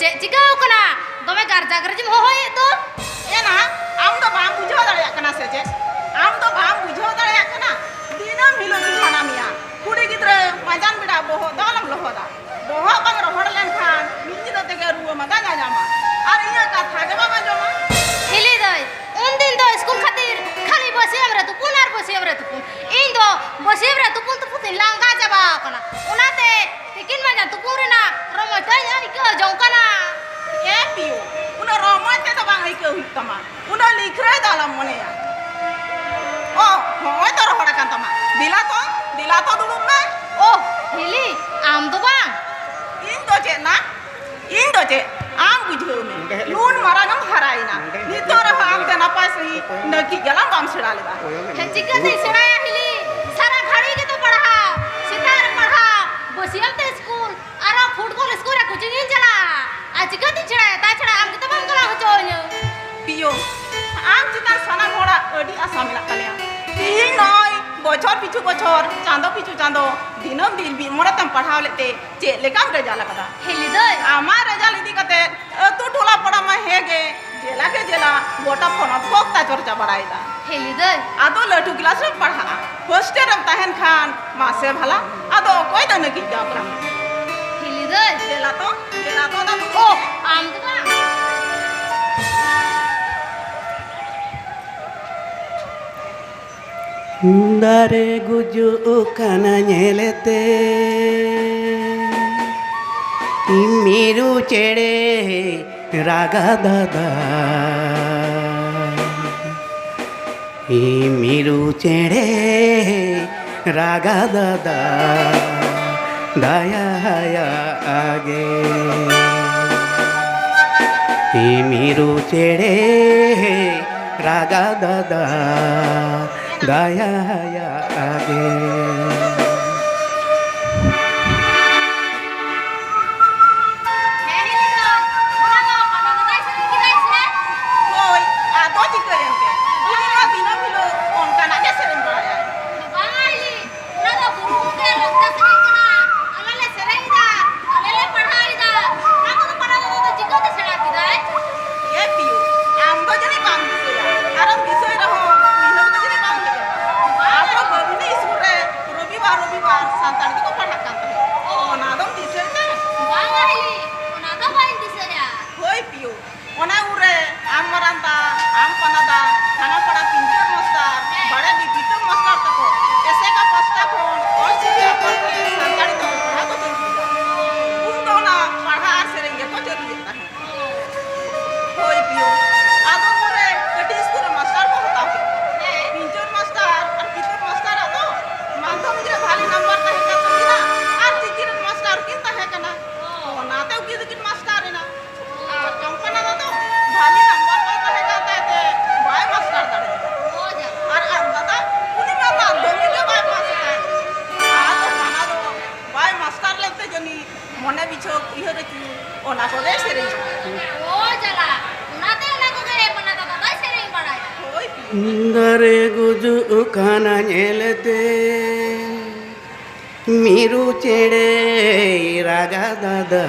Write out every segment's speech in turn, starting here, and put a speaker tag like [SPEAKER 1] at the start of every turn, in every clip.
[SPEAKER 1] चे चिकाओ कना दोमे गारजा गरजिम होय तो
[SPEAKER 2] एना आम तो बाम बुझाव दाड़िया कना से चे आम तो बाम बुझाव दाड़िया कना दिनम हिलो की खाना मिया कुड़ी गिद्रे मजान बिड़ा बोहो दालम लोहोदा बोहो बांग रोहड़ लेन खान मिंजी तो तेगे रुवा मदा जा जामा और इया का थागे बाबा जोमा
[SPEAKER 1] हिली दई उन दिन तो स्कूल खातिर खाली बसे हमरे तू पुनार बसे हमरे तू इन दो बसे हमरे तू पुन तो पुतिन लांगा जाबा कना उनाते तिकिन मजा तू पूरे ना रमटाई आई के जौकना
[SPEAKER 2] ए पियो उना रोमाते तो बांग आई के हुई तमा उना लिखरे दालम मने या ओ होय तो रोहड़ कान तमा दिला तो दुलुम में
[SPEAKER 1] ओ हिली आम तो बांग
[SPEAKER 2] इन दो चे आम बुझाव में लून मरागम हराइना नितो रहा आम ते नापाय सही नकी गला बाम छड़ा लेबा
[SPEAKER 1] हे चिका से छड़ाया हिली सारा घड़ी के तो पढ़ा सितार पढ़ा बसियम ते स्कूल आरा फुटबॉल स्कूल रे कोचिंग इन चला आज कति छड़ाया ता छड़ा आम के तो बम कला हो चोयो
[SPEAKER 2] पियो आम चितान सना मोड़ा अडी आसा मिला कलिया तीन नय बछर पिछु बछर चांदो पिछु चांदो दिनम दिन बी मोड़ा तम पढ़ाव लेते चे लेकाम रेजाल कदा
[SPEAKER 1] हिली दई
[SPEAKER 2] आमा रेजाल इदी कते तू टोला पड़ा मा हेगे जेला के जेला गोटा फोन फोकता चर्चा बड़ाईदा
[SPEAKER 1] हिली दई
[SPEAKER 2] आदो लटू क्लास में पढ़ा हॉस्टल में तहन खान मासे भला आदो कोई तो नकी जाबरा
[SPEAKER 1] हिली दई
[SPEAKER 2] जेला तो ना
[SPEAKER 1] ओ आम तो बा
[SPEAKER 3] दारे गुजु काना नेलेते मीरू चेड़े रागा दादा मीरू चेड़े रागा दादा दाया हाया आगे मीरू चेड़े रागा दादा दाया हाया आगे
[SPEAKER 2] कोई आदो चिकरेंते इना दिनम हिलो ओनका ना के सेरेन बड़ाया
[SPEAKER 1] बाईली ना तो गुरु के लगता से कना अलले सेरेइदा अलले पढ़ाईदा ना को तो पढ़ा तो चिका से छड़ा की दाई
[SPEAKER 2] ये पियो आम तो जने बांग दिसोया आरम दिसोय रहो मिलो तो जने बांग ले आपरो गोविने स्कूल रे रविवार संतान को पढ़ा कांता है ओ नादम दिसोय ने
[SPEAKER 1] बाईली ना तो बाई दिसया
[SPEAKER 2] होय पियो ओना उरे आम मरांता आम पनादा खाना पड़ा पिंजर मस्तार बड़े डिजिटल मस्तार तको ऐसे का पस्ता फोन और सीधे पर के संतान को पढ़ा को चल उन तो ना पढ़ा सेरेंगे को चल लेता है होय पियो आदो उरे कटी स्कूल मास्टर को होता है पिंजर मास्टर और पितर मास्टर आदो माध्यमिक रे भाली नंबर नहीं का सकीना और टीचर मास्टर किंता है कना ओ ना तो किन मास्टर है ना कंपनी ना तो भाली नंबर पाता है कहता है बाय मास्टर दाड़े
[SPEAKER 1] हो जा
[SPEAKER 2] और दादा उनी में माध्यमिक के बाय पास है आ तो खाना दो बाय मास्टर लेते जनी मने बिछो इहो रे ओना को रे से रे
[SPEAKER 1] हो जाला ना को गए बना दादा दाई सेरेई बड़ाया
[SPEAKER 2] होय पियो
[SPEAKER 3] दारे गुजु काना नेलेते मीरू चेड़े रागा दादा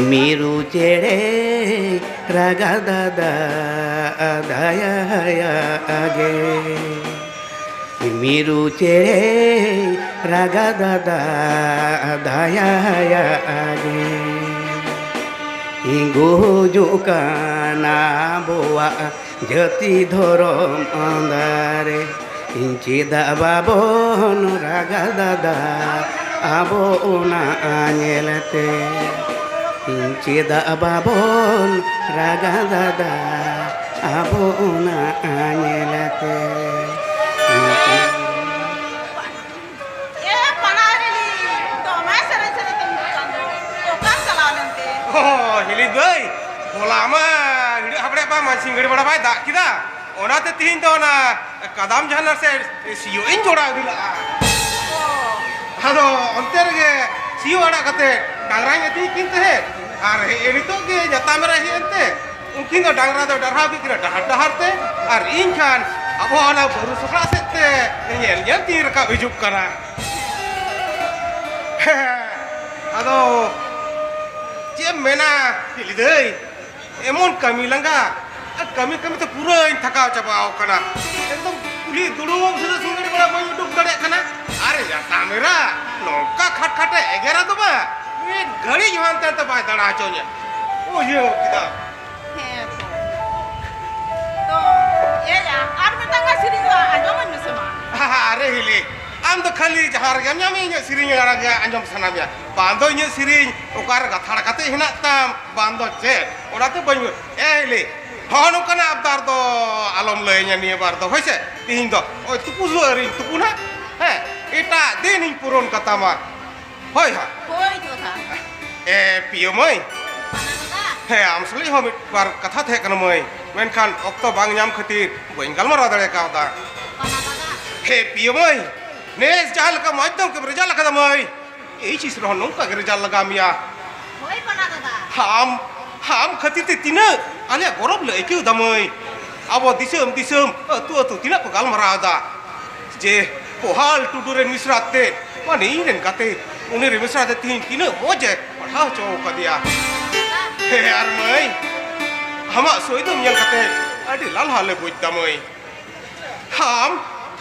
[SPEAKER 3] मीरू चेड़े रागा दादा दाया हाया आगे मीरू चेड़े रागा दादा दाया हाया आगे गुजु काना बोआ जति धरम अंधारे चिदा बाबन रागा दादा आबो ओना आनेलते चिदा बाबन रागा दादा आबो ओना आनेलते
[SPEAKER 2] ए पनारेली तो मैं सरे तुम चंदो तो काम चला लेते
[SPEAKER 4] हो हिली गई बोला मा हिड़ी हबड़े बा मानसिंग गड़ी बड़ा भाई दा किदा ओनाते तीन तो ना कदम जानर से सियो इन जोड़ा दिला हादो अंतर के सियो अड़ा कते डांगरा यति किनते है और एनितो के जता मेरा ही अंते उनकिन तो डांगरा तो डरहा की डहर डहरते और इन खान अब वाला बरु सुखला सेते ये तीर का बिजुक करा आदो चे मेना हिलिदई एमन कमी लंगा कमी कमी तो पूरा थकाव चबाव कना एकदम कुली दुड़ुब सुदा सुंदर बड़ा मैं उडुक दड़े कना अरे जाता मेरा नौका खट खटे एगेरा तो बा ये घड़ी जवान तो बाय दड़ा चोnya ओ ये किदा
[SPEAKER 2] तो ये या आर बेटा का सिरी को आजम में से मा
[SPEAKER 4] अरे हिली आम तो खाली जहार गम यामी इन सिरिंग आरागा अंजम सनामिया बांदो इन सिरिंग ओकार गथाड़ कते हिना ताम बांदो चे ओराते बनु ए हिली होनो कना अबदार दो आलम लयnya निये बार दो होइसे तिहिं दो ओय तुपुजो अरि तुपुना हे एटा देनिं पुरन कथा मा होय हा
[SPEAKER 2] होय तो था
[SPEAKER 4] ए पियो मै हे आमसली हम बार कथा थे कन मै मेनखान अक्तो बांग ᱧᱟᱢ खातिर बइन गालमारा दड़े कावदा हे पियो मै नेस जाल का माध्यम के रिजल्ट लगा मै ए चीज रह नोंका के रिजल्ट लगा मिया
[SPEAKER 1] होय पना दादा
[SPEAKER 4] हम खातिर ते तिना आले गरब ले के दमै अब दिसम दिसम तू तिना को गालमारा दा जे पोहाल टुडुरे मिसराते माने इनेन काते उनी रे मिसराते तिना मोजे पढ़ा चो का दिया हे यार मै हमा सोइदम ᱧᱮᱞ काते आडी लाल हाले बुझ दमै हम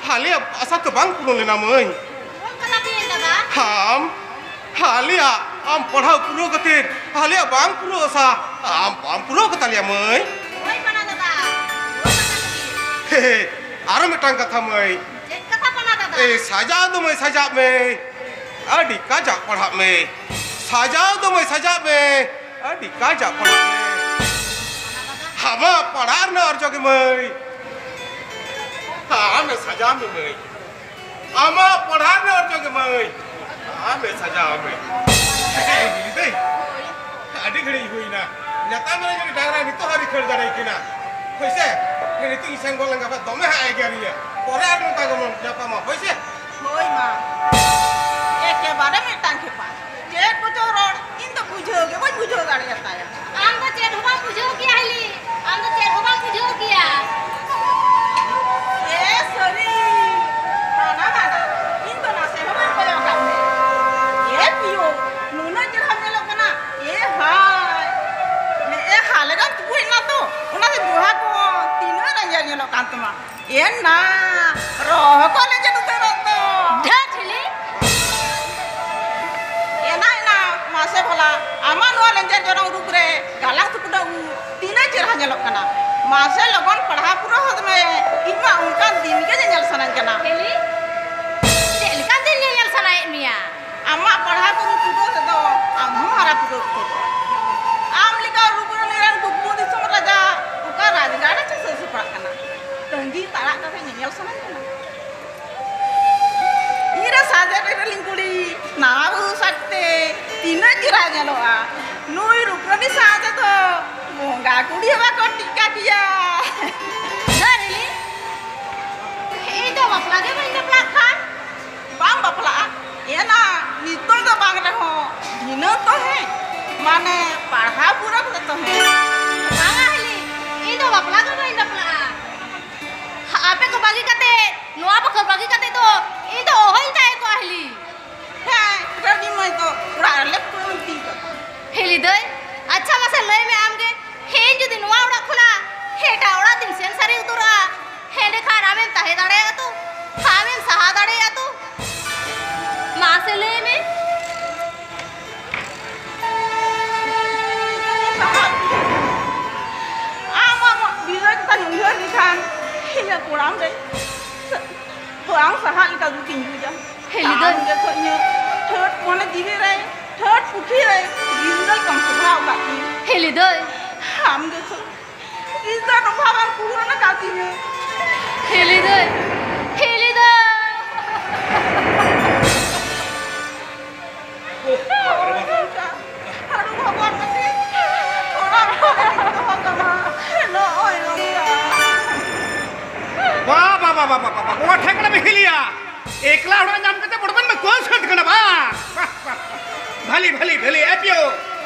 [SPEAKER 4] हाले आसा तो बांग पुनो लेना मै
[SPEAKER 1] कना पिन दादा
[SPEAKER 4] हम हालिया आम पढ़ाओ पुरो कते हालिया बांग पुरो आसा आम बांग पुरो कतालिया मै
[SPEAKER 1] होय पना दादा
[SPEAKER 4] हे आरो मिटांग कथा मै
[SPEAKER 1] जे कथा पना दादा
[SPEAKER 4] ए साजा दो मै साजा में आडी काजा पढ़ा में साजा दो मै साजा में आडी काजा पढ़ा में हमा पढ़ार न अर्जो के मै हाँ मैं सजा में मै आमा पढ़ार न अर्जो के मै हाँ मैं सजा में दे आडी घड़ी हुई ना नता मेरे जो डागरा नि तो हरी खड़ जाने की ना होइसे नि तो इसन गोलंगा बा दमे हाय गया परे आडन का गम जापा मा होइसे
[SPEAKER 2] होय मा एक के बारे में टांग के पा जे कुछ रोड इन तो बुझोगे कोई बुझो गाड़ी आता है
[SPEAKER 1] आम तो चेट होबा बुझो किया हली आम तो चेट होबा बुझो किया
[SPEAKER 2] ए सरी ना इन तो ना से हम को या काम ए पियो नुना जे हम लोग ना ए हाय ने ए हाले का तू ना तो उना से दुहा को तीन रंजन लोग कांत मा ए ना रोह को ले जे तो तो
[SPEAKER 1] ढठली
[SPEAKER 2] एना मासे भला आमा नो लेंजर जरा रुक रे गाला तुकुडा तीन चेहरा जलक कना मासे लगन पढ़ा पूरा हद में इमा उनका दिन के जल सनन कना
[SPEAKER 1] हेली चेलका दिन नेल सनाय मिया
[SPEAKER 2] आमा पढ़ा पूरा पूरा से दो आम हमारा पूरा को आम लिका रुक रे निरन गुब्बू दिसम राजा उका राजगाड़ा से से पढ़ा कना तंगी तारा का नेल सनन कना इरा साजे रे लिंकुड़ी ना बु सकते तीन चिरा जलोआ नुई रुकनी साजे तो मोंगा कुड़ी हवा को टिका किया
[SPEAKER 1] धरली ए तो बपला के बइन बपला खान
[SPEAKER 2] बांग बपला ये ना नितों तो बांग रहे हो दिनों तो है माने पढ़ा पूरा तो है
[SPEAKER 1] बांगा हली ए तो बपला के बइन बपला आपे को बागी कते नोआ को बागी कते तो ए तो होई ताए को हली
[SPEAKER 2] है रवि मैं तो उड़ा ले पूरा दी
[SPEAKER 1] हेली दई अच्छा मसे लय में आमगे हे जुदी नोआ उड़ा खुला हेटा उड़ा दिन सेन सारी उतरा हेडे खाना में ताहे दाड़े तू खावे सहा दाड़े तू मासे लय में
[SPEAKER 2] आमा बिजय का नुंगर दिखान ये कुराम रे कुराम सहा इका दु तीन जुजा
[SPEAKER 1] हेली दई
[SPEAKER 2] जे तो ये थर्ड कोने दिवे रे थर्ड पुखी रे बिजय कम सुभाव बाकी
[SPEAKER 1] हेली दई
[SPEAKER 2] हम गे तो इज्जत भाव पूरा ना काती में
[SPEAKER 1] हेली दई हेली दई
[SPEAKER 2] हारू भगवान मते थोड़ा तो कमा नो ओय
[SPEAKER 5] वाह वाह वाह वाह वाह वो ठेकड़ा में हिलिया एकला उड़ा नाम करते बड़बन में कौन सट करना बा भली भली भली एपियो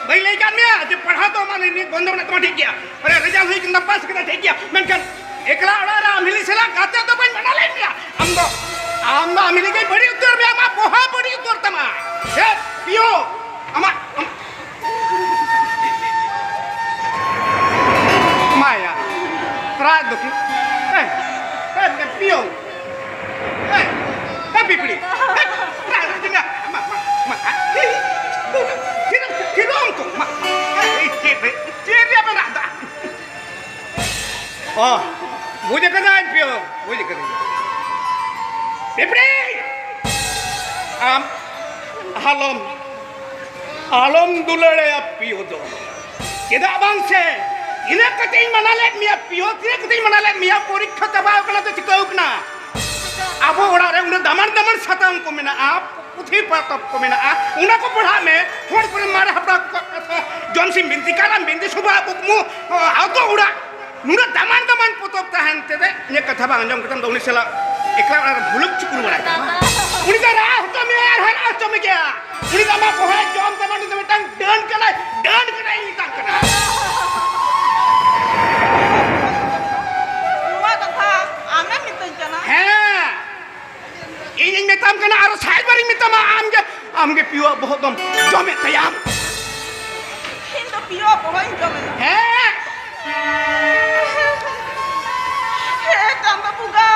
[SPEAKER 5] भाई ले जान में जे पढ़ा तो माने नी बंद बना तो ठीक किया अरे रिजल्ट हुई कि पास करना ठीक किया मेनकन एकला उड़ा रा मिली सेला गाते तो बन बना ले लिया हम दो मिली गई बड़ी उत्तर में हम पोहा बड़ी उत्तर तमा ए पियो अमा दो की पियो पिपड़ी Tirong tu, mak. Ciri apa nak dah? Oh, boleh kena pio, boleh kena. Pipri, halom dulare pio do. Kita abang se, ini katain mana lek mia pio, ini katain mana lek mia porik kata bawa kena tu cikau kena. Abo orang orang udah damar satang ko mina ap. उठी पातप को मैंने उनको पढ़ा में थोड़ी पर मारे हपड़ा जॉनसी बिंदी काला बिंदी सुबह बुकमु आउतो उड़ा नुरा दमान पुतप ताहन ते ये कथा बांग जम कतम दोनी सेला एकला और भुलुक चुकुर बड़ा उनी का राह तो में यार है ना तो में क्या उनी का मा कोहे जॉन दमान तो टंग डन कना इन तक कना
[SPEAKER 2] हुआ कथा आमे मितन जना
[SPEAKER 5] है इन मितम कना आरो साइड बारी मितम आमगे पियो बहुत दम जमे तयाम
[SPEAKER 2] हिंदो पियो बहुत जमे
[SPEAKER 5] है
[SPEAKER 2] तंबा पुगा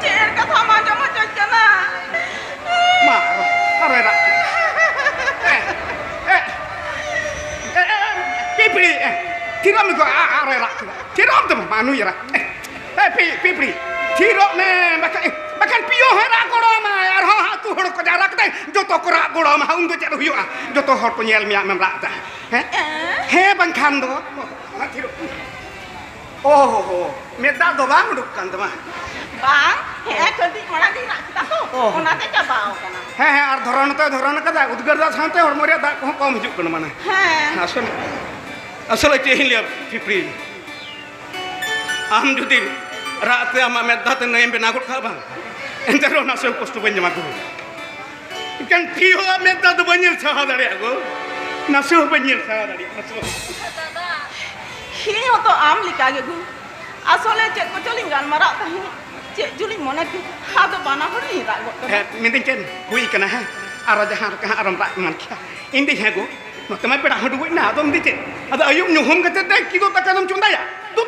[SPEAKER 2] चेर कथा मा जमा जना
[SPEAKER 5] मारो अरे रा पिपड़ी तिरम को अरे रा तिरम तो मानु यरा पिपड़ी तिरम में bakan piyo hera goro ma ar ha tu hor ko jarak dai joto ko ra goro ma un do chat huyuga joto hor ko nyel miak mem rak ta he bang khan do ma thiru oh me da do bang duk kan ma
[SPEAKER 2] bang he kadi mara di rak ta to ona te jabao kana
[SPEAKER 5] he ar dhoron ka da udgar da sante hor moria da ko kom hijuk kana mana he asal che hin liya pipri am judi rak te ama me da te nem be nagut ka bang entero naso kostu banyak aku ikan piyo minta tu banyak sahaja dari aku naso banyak sahaja dari naso
[SPEAKER 2] ini untuk am lika gitu asalnya cek keculingan marak tahu cek juli mana tu ada bana hari tak got
[SPEAKER 5] minta cen hui kena ha arah jahan kah aram rak mancia ini dia aku macam apa dah hidup ini ada minta cen ada ayam nyuhum kata dah kido tak kadam cunda ya tu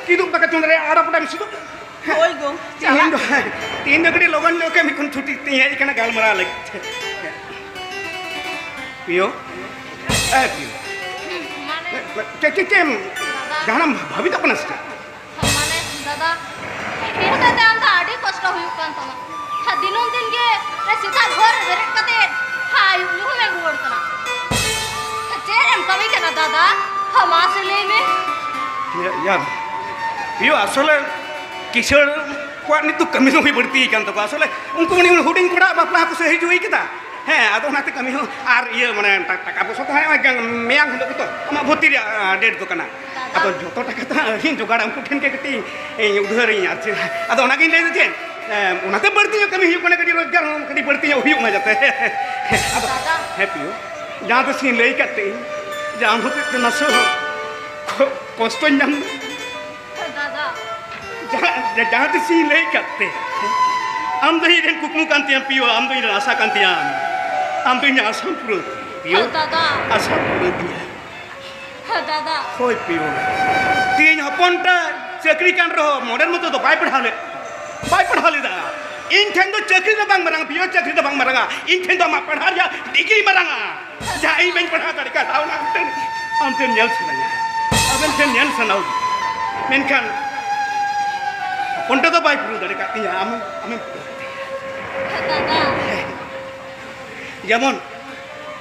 [SPEAKER 5] kido tak cunda ya arah pada mesti tu
[SPEAKER 2] Oi go,
[SPEAKER 5] तीन दगड़ी लोगन लोग के मिकुन छुट्टी ती है इकना गाल मरा लग पियो पियो के गाना भाभी तो पनस
[SPEAKER 1] माने दादा फिर तो दादा आडी कष्ट हुई कान तो हा दिनों दिन के रे सीधा घर बेरेट कते हा यू में रोड कना चेरम कमी के दादा हम असले में
[SPEAKER 5] यार पियो असले किशोर kuat ni tu kami semua berarti kan tu asal ungu ni huding kuda bapa aku sehijui kita he atau nanti kami ar iya mana tak apa soto hai gang meang hendak itu ama boti dia date tu kana atau joto tak kata hin juga ada angkutin ke keti udhar ini aja atau nak ini je nanti berarti kami hiup mana kedi rojar kedi berarti hiup aja teh atau happy yo jangan tu sin lei kate jangan tu naso koston jam jangan tu sih lagi kate, am tu ini kukmu kantian piyo, am tu ini rasa kantian, am tu ini asam perut, piyo, asam perut dia.
[SPEAKER 1] दादा
[SPEAKER 5] Hoi piyo, tiada hapon ta, cekri kan roh, modern mutu tu baik perhale dah. Inten tu cekri tu bang marang, piyo cekri tu bang marang, inten tu mak perhal ya, degree marang. Jai bang perhal tadi kan, tahu nak am tu nyel senanya, am tu nyel senau, menkan. Ponto tu baik perlu dari katanya, amin.
[SPEAKER 1] दादा
[SPEAKER 5] Jamon,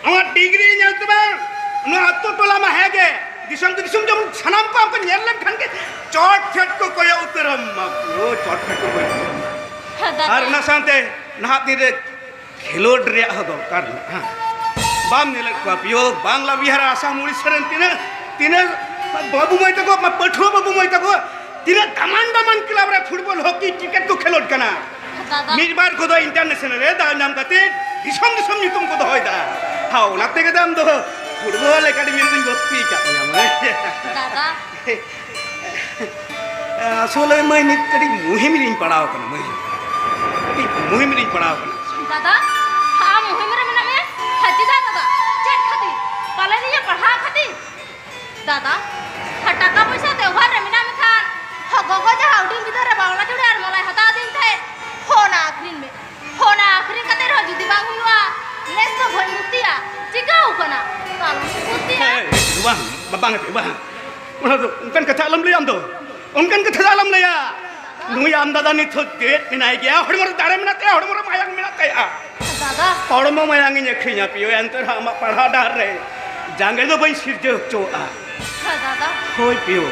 [SPEAKER 5] amat degree nya tu bang, nu atu tola mah hege, disam jamon sanam ko amko nyelem kan ke, chot chat ko koya uteram, chot chat ko koya. Ar na sante, nahat ni de khilod ria hado karna, bam nilek ko piyo, bangla bihara asam udisaran tina babu mai tako, ma patho babu mai tako. Tidak taman kelabra football hoki cricket ko khelod kana mirbar ko do international re da nam kate disam nitum ko do hoy da hau natte ke dam do football academy rin gotti ka
[SPEAKER 1] दादा
[SPEAKER 5] asole mai ni kadi muhim rin padao kana mai kadi muhim rin padao kana
[SPEAKER 1] दादा हाँ मुहिम रे मना में हजी दादा check खाती पाले नहीं ये पढ़ा खाती दादा हटाका पैसा त्योहार रे मना में Khan gogo ja hauding bidar re bangla jure ar malai hata din the phone akhrin me phone akhrin kate ro judi bang huwa les ko bhoi muktiya chikau kana kalon muktiya
[SPEAKER 5] bang babang bang una to unkan katha alam le am to unkan katha alam le ya nui am dada ni thot get ni nai gya hormor dare menate hormor mayang menate ya
[SPEAKER 1] dada
[SPEAKER 5] hormor mayang ni khinya piyo enter ha ma padha dar re jangai do bai sirje cho a
[SPEAKER 1] dada
[SPEAKER 5] hoi piyo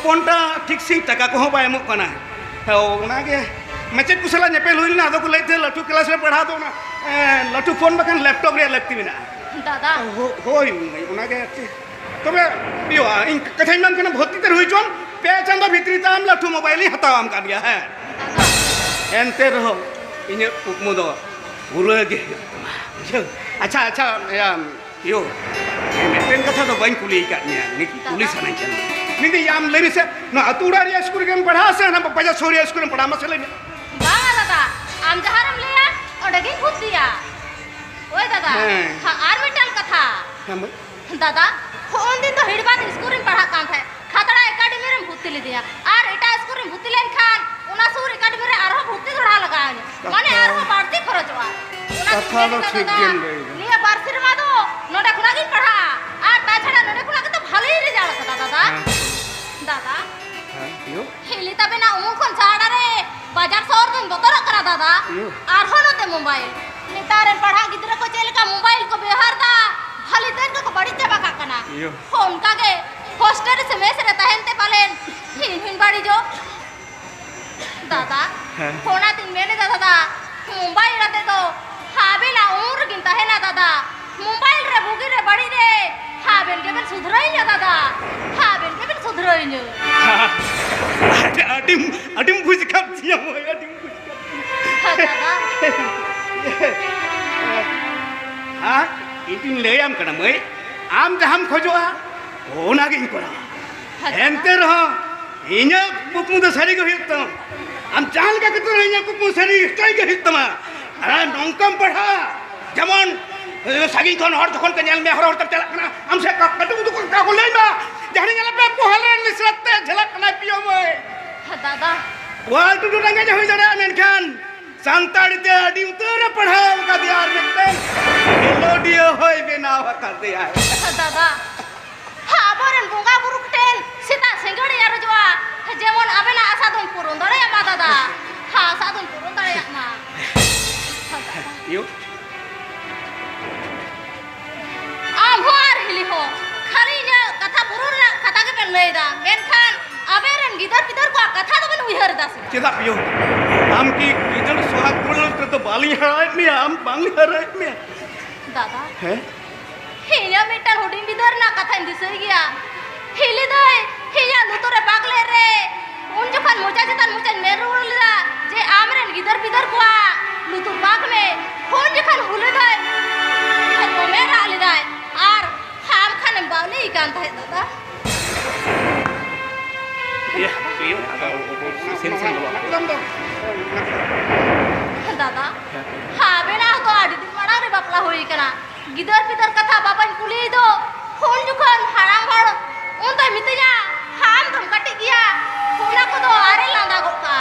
[SPEAKER 5] ponta ठीक सी टका को bye मो कना ओना के मचेत कुसला नेपेल हुइल ना तो को लेते लटू क्लास रे पढ़ा दो ना लटू फोन बकन लैपटॉप रे लगती बिना
[SPEAKER 1] dada
[SPEAKER 5] होई ओना के तबे पियो इन कथाई मन कना भर्ती तर हुई जोन पे चंद भितरी ताम लटू मोबाइल ही हता आम कर दिया है एनते रहो इन मुदो गुरु के अच्छा अच्छा यो मेटेन कथा तो बाइन कुली का नि पुलिस आना चल निदी याम लेनी से ना अतुड़ा रे स्कूल के पढ़ा से ना बजा सोरिया स्कूल में पढ़ा मसले में
[SPEAKER 1] banga dada am jaharam leya onde gi khutiya oi dada ha arbital katha dada on din to hidbat school rin padha kan tha khatara academy rin bhutti le diya ar eta school rin bhutti len khan ona sur academy re arho bhutti dora laga mane arho barti kharach wa
[SPEAKER 5] कथा तो ठीक game रे
[SPEAKER 1] liya barsir ma do node khuna gi padha ar ta chhada node khuna ke to bhaloi result kata dada dada
[SPEAKER 5] yo
[SPEAKER 1] hili tabe na umon kon chhada re बाजार शहर दिन बतरा करा दादा are होनो ते मोबाइल नितारे पढ़ा गिदरा को चल का मोबाइल को व्यवहार दा खाली दिन को बड़ी चबा का कना फोन का के हॉस्टल से मेस रहता है ते पालेन हिन बाड़ी जो दादा फोना दिन मैंने दादा मोबाइल रहते तो हाबेला उम्र गिनता है ना दादा मोबाइल रे बुगी रे बड़ी रे हाबेन के बिन सुधरई ना दादा हाबेन के बिन सुधरई न
[SPEAKER 5] अडिम बुझ कब दिया वो अडिम बुझ
[SPEAKER 1] दादा
[SPEAKER 5] हां इतिन ले आम कना मई आम जहाम खोजोआ ओना गिन पड़ा एंते रहो इन्या कुकमु तो सारी को हित आम चाल का कतो इन्या कुकमु सारी स्टाई के हित मा अरे नंकम पढ़ा जमन सागी कोन हर तखन के नेल में हर तक चला कना हम से कटु तो का को लेमा जहनी गला पे को हलन मिसरते झलक ना पियो मई
[SPEAKER 1] दादा
[SPEAKER 5] वाल टू डंगे जे होई जरा मेनखान सांताड़ी ते अडी उतर पढ़ाओ का दियार में मेलोडियो होई बेनाव कर दिया है
[SPEAKER 1] दादा हाबरन बुंगा बुरुकटेन सीता सिंगड़ी यार जोआ जेमन आबेना आशा दोन पुरुन दरे मा दादा हा आशा दोन पुरुन दरे मा
[SPEAKER 5] यो
[SPEAKER 1] आम होर हिली हो खाली ने कथा बुरुन कथा के पेन लेदा मेनखान आबेरन गिदर पिदर को कथा तो बन उहर दास
[SPEAKER 5] चेदा पियो हम की गिदर सुहाग बोल तो बाली हराय में हम बांग हराय में
[SPEAKER 1] दादा
[SPEAKER 5] है
[SPEAKER 1] हिया मिटर हुडिन बिदर ना कथा दिसई गया हिली दय हिया लुतरे पागले रे उन जखन मुजा जतन मुजा नेरुला जे आमरेन गिदर बिदर को लुतुर बाग में फोन जखन हुले दय तो मेरा आली दय आर हम खाने बावली कान था दादा
[SPEAKER 5] ये पियो सेन
[SPEAKER 1] दादा हाबेना तो आडी दिन बड़ा रे बापला होई कना गिदर पिदर कथा बापन कुली दो फोन जुखन हाराम बड़ उन तो मितया हाम तुम कटि गया फोना को तो आरे लांदा गोका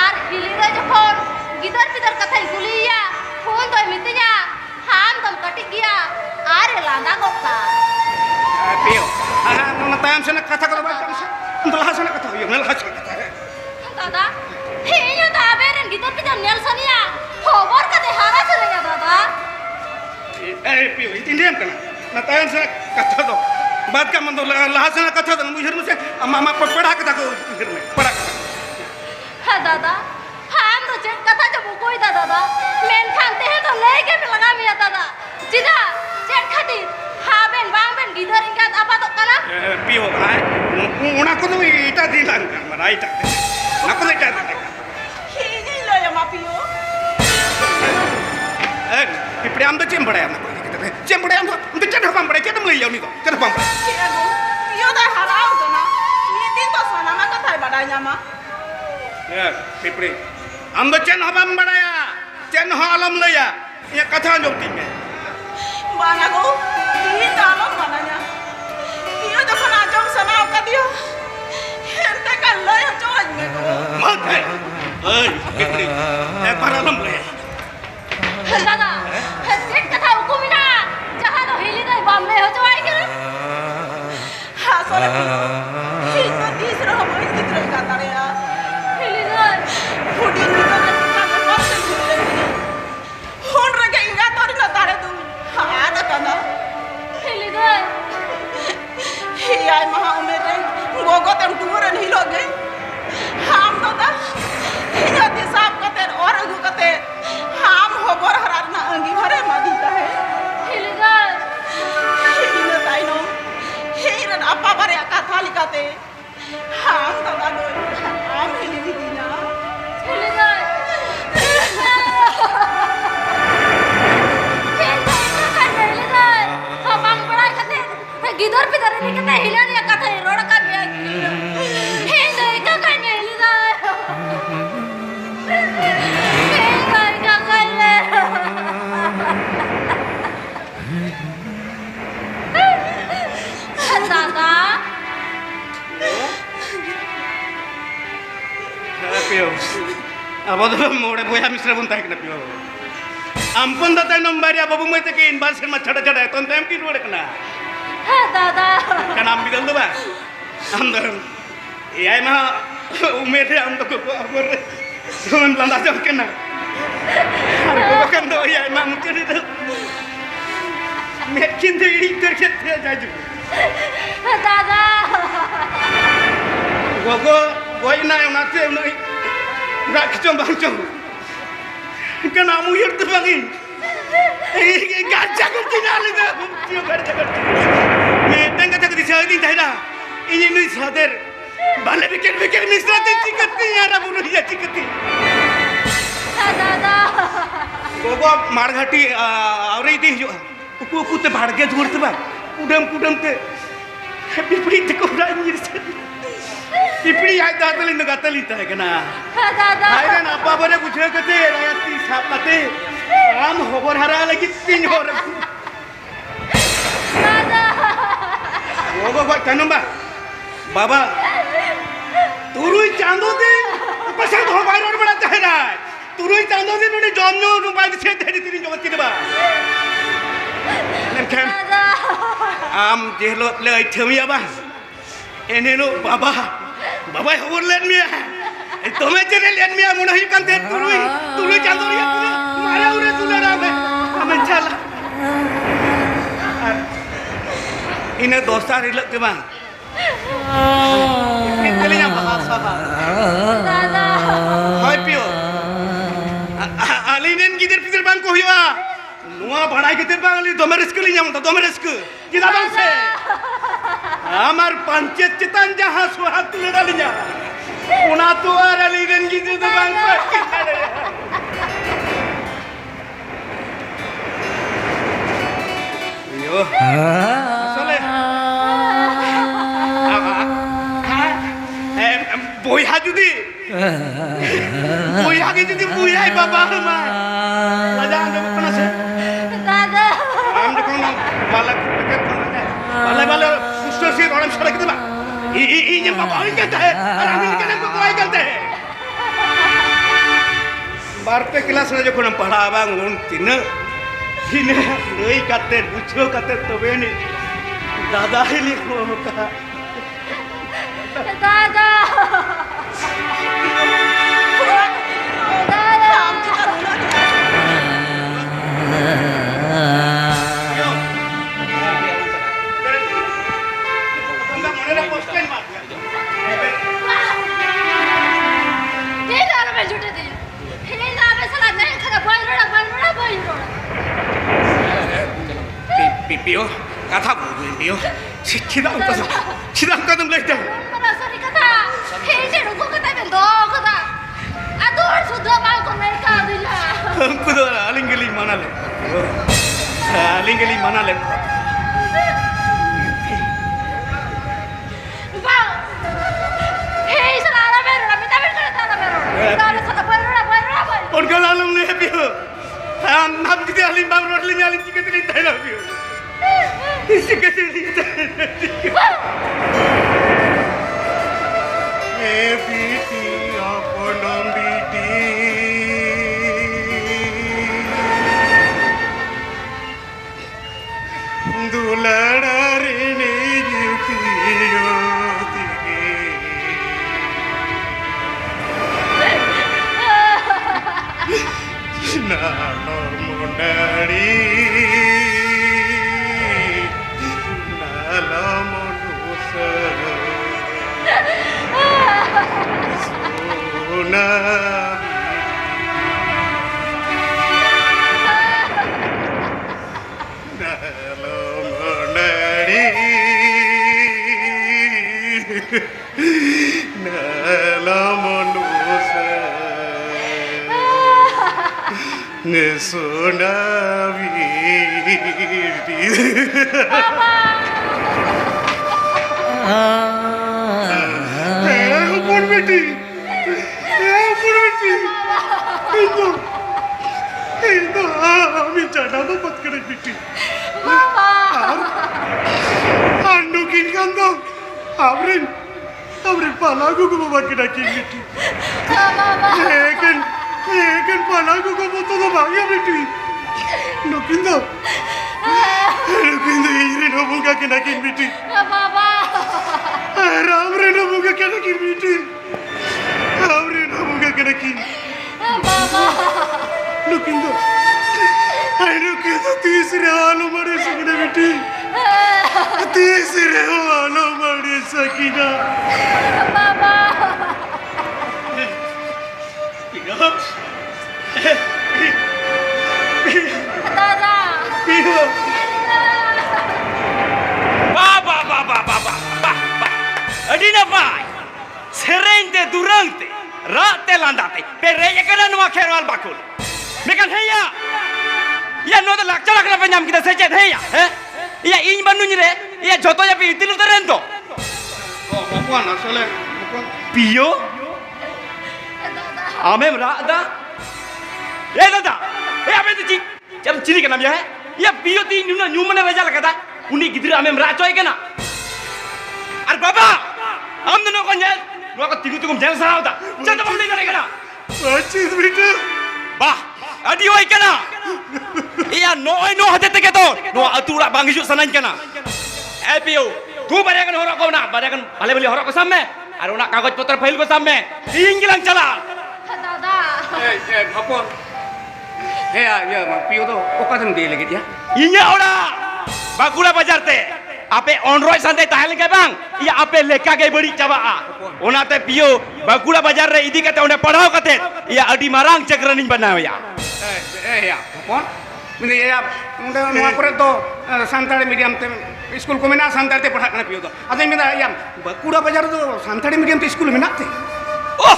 [SPEAKER 1] आर हिली रे जखन गिदर पिदर कथा कुलिया फोन तो मितया हाम तुम कटि गया आरे लांदा गोका
[SPEAKER 5] पियो हां मताम से कथा को बात से दुल्हा से कथा यो मेल हस कथा है
[SPEAKER 1] दादा हिया तो आबेरन गिदर पिदर नेलसनिया होबर कते हारा से या दादा
[SPEAKER 5] ए पियो इंडियन कना मताम से कथा दो बात का मन लहा से कथा दो मुझे से मामा पढ़ा कथा को फिर में पढ़ा
[SPEAKER 1] हां दादा हम तो चेक कथा जब कोई दादा मेन खानते हैं तो लेके में लगा मिया दादा जिदा चेक खातिर हाबेन बांगबेन गिदर इनका apa तो कना
[SPEAKER 5] पियो भाई उना को तो इटा दी लांग मरा इटा ना को इटा दे
[SPEAKER 2] हिनी लो या मापियो
[SPEAKER 5] ए पिपड़े हम तो चेंबड़े हम चेंबड़े हम तो चेट हम बड़े चेट मले यानी तो चेट हम बड़े
[SPEAKER 2] Kiago, piyo da harau to na. Ni din to sana ma kata badanya ma.
[SPEAKER 5] ए पिपड़े हम तो चेन हम बड़ा या चेन हालम ले या ये कथा जोती में
[SPEAKER 2] Bana go, din da lo badanya. Piyo to kana jom sana ka dio. Hente kan lay cho anh nghe cô.
[SPEAKER 5] मत है ओए बिपड़ी ए परलम ले
[SPEAKER 1] दादा सेट कथा हुकुमिना जहां तो हिली दे बॉम्बे हो जो आई के
[SPEAKER 2] हाँ सोरे की तो तीसरा हम इनकी तरह का तारे यार
[SPEAKER 1] हिली दे
[SPEAKER 2] फुटी नहीं तो मैं का पास से घूम ले होन रखे इंगा तोरी ना तारे तुम हाँ ना करना
[SPEAKER 1] हिली दे
[SPEAKER 2] ही आई महा उमेर रे गोगो तम टूर नहीं लोगे हम तो ता हिया ती साफ कते और अगु कते हम हो बोर हरार ना अंगी भरे मदी ता है
[SPEAKER 1] हिली दे
[SPEAKER 2] ही ना ताई नो ही रन अपा भरे का थाली कते हम तो ता दो हम हिली दी ना
[SPEAKER 1] हिली दे गिदर पिदर नहीं कहते हिला नहीं कहते रोड का भी हे नहीं का कहने हिला हे नहीं का कहने दादा
[SPEAKER 5] पियो अब तो मोड़े बोया मिश्रा बुनता है पियो अम्पन दाता नंबर या बाबू मैं तक इन बार से मत छड़ा छड़ा है तो हम की रोड कना
[SPEAKER 1] दादा
[SPEAKER 5] का नाम भी दल दो बा हम दर ये आई महा उमेर है हम तो को अमर हम लंदा जब कना अरे को कन दो ये आई महा मुझे दे मैं किंतु ये इधर के थे जाजू
[SPEAKER 1] दादा
[SPEAKER 5] गोगो गोई ना ना थे नहीं रख चो बांग चो का नाम उयर तो बांगी ये गाचा करती ना ले दे क्यों गाचा करती मैं तंग तक दिशा नहीं था ना ये नहीं सादर बाले बिकेट मिश्रा ती चिकती यार अब उन्हें ये चिकती
[SPEAKER 1] दादा
[SPEAKER 5] गोगो मारघाटी और ये दी जो कुते भाड़ के जोड़ते बा कुडम ते पिपड़ी ते कोरा इंजर से पिपड़ी आय दातली न गातली ता है ना
[SPEAKER 1] दादा
[SPEAKER 5] हाय रे ना पापा ने पूछे कते रायती साप लाते आम होबर हरा लगी तीन हो रे
[SPEAKER 1] दादा
[SPEAKER 5] गोगो को तनुबा बाबा तुरुई चांदो दिन पसंद हो बाहर और बड़ा चाहे ना तुरुई चांदो दिन ने जॉमनो रुपा से तेरी तीन जो बच्ची बा लेकिन आम जेलो ले थमिया बा एने लो बाबा होबर लेन मिया तुम्हें चले लेन मिया मुना ही कंते तुरुई चांदो रिया मारे उरे तुले ना हमें चला इन्हें दोस्तार हिलक के बा निकलिया bahasa
[SPEAKER 1] दादा
[SPEAKER 5] हाय पियो आलिनेन गिदर पिदर बांग को हिवा नुआ भाड़ाई गिदर बांग ली दोमे रिस्क ली जामुता दोमे रिस्क किदा बांग से हमार पंचायत चितान जहां सुहाग तुले डाली जा उना तो आर आलिनेन गिदर तो बांग को यो असले बोया जुदी बोया की जुदी बोया है बाबा हमार लजा अंदर कौन से
[SPEAKER 1] दादा
[SPEAKER 5] हम देखो ना बालक के बाले पुष्ट से रोडम सड़क दे बा ई जे बाबा ही कहता है और हम इनके नाम को कोई कहते हैं बारते क्लास में जो कोन पढ़ा बा उन तीन लई करते बुझो करते तबे नहीं दादा ही लिखो का
[SPEAKER 1] दादा
[SPEAKER 2] हम चिता रोना
[SPEAKER 5] पियो कथा बोल पियो चिदा कदम लेते हमको तो आलिंगली मना ले उनका लालम नहीं पियो हम कितने आलिम बाम रोड ले आलिम कितने नहीं था पियो इसी कैसे नहीं था ए बीटी अपन बीटी दुलाड़ा रे नहीं पियो दिगे नालो मुंडारी नालो मुनुसा सोना नालो मुंडारी नालो मुनुसा ने सोना बीटी ऊपर बेटी ऊपर बेटी इनको আমি জানাবো মত করে বেটি আন্নু কিন কান্দ আমরিন আমরিন পালাগু গো বাবা কি ডাকি বেটি একেন পালাগু গো মত তো ভাইয়া বেটি নকিন্দ নকিন্দ ইরে নবুকা কি ডাকি বেটি
[SPEAKER 1] বাবা
[SPEAKER 5] राम रे नमुगा क्या लगी बेटी राम रे नमुगा क्या लगी
[SPEAKER 1] बाबा
[SPEAKER 5] लुकिंदो आई लुकिंदो तीसरे वालों मरे सकीना बेटी तीसरे वालों मरे सकीना
[SPEAKER 1] बाबा दादा
[SPEAKER 5] पियो
[SPEAKER 6] Baba, baba, baba, baba. Adina bai. Serente durante. Rate landate. Perreya kana nwa kherwal bakul. Mekan heya. Ya no da lakcha lakna penyam kita seche heya. Ya in banuny re. Ya joto ya pi tilu terento.
[SPEAKER 5] Oh, bukan asal bukan.
[SPEAKER 6] Pio. Amem rada. Dada. Apa itu cik? Jam ciri kana ya? Ya pio ti nyuna nyumane raja lakata. Uni gidra amem racoy kana. Ar baba. Am dono ko nyel. Lo ko tigu tugum jel sarau ta. Jata bamde kare kana.
[SPEAKER 5] Achis बेटी
[SPEAKER 6] Bah. Adi oi kana. Iya no hate te keto. No atura bangisuk sanan kana. Pio. Tu bariakan horok ko na. Bariakan bale bali horok ko samme. Ar una kagoj potter file ko samme. Inggilang chala.
[SPEAKER 1] दादा
[SPEAKER 5] अपन ya पियो तो ओकादम दे लगे ya
[SPEAKER 6] Inya ora. Bagula bajar te. Ape onroy santai tahel ke bang? Iya ape leka ke beri cabaa. Onate pio bagula bajar re idi kate one padhao kate. Iya adi marang cekraning banao ya.
[SPEAKER 5] ya अपन मैंने ya मुंडे नोआ करे तो सांताड़ी medium ते school को मेना सांताड़ी ते पढ़ा करना पियो तो अदे मेना या बकुड़ा बाजार तो सांताड़ी मीडियम ते स्कूल में ना थे
[SPEAKER 6] Oh,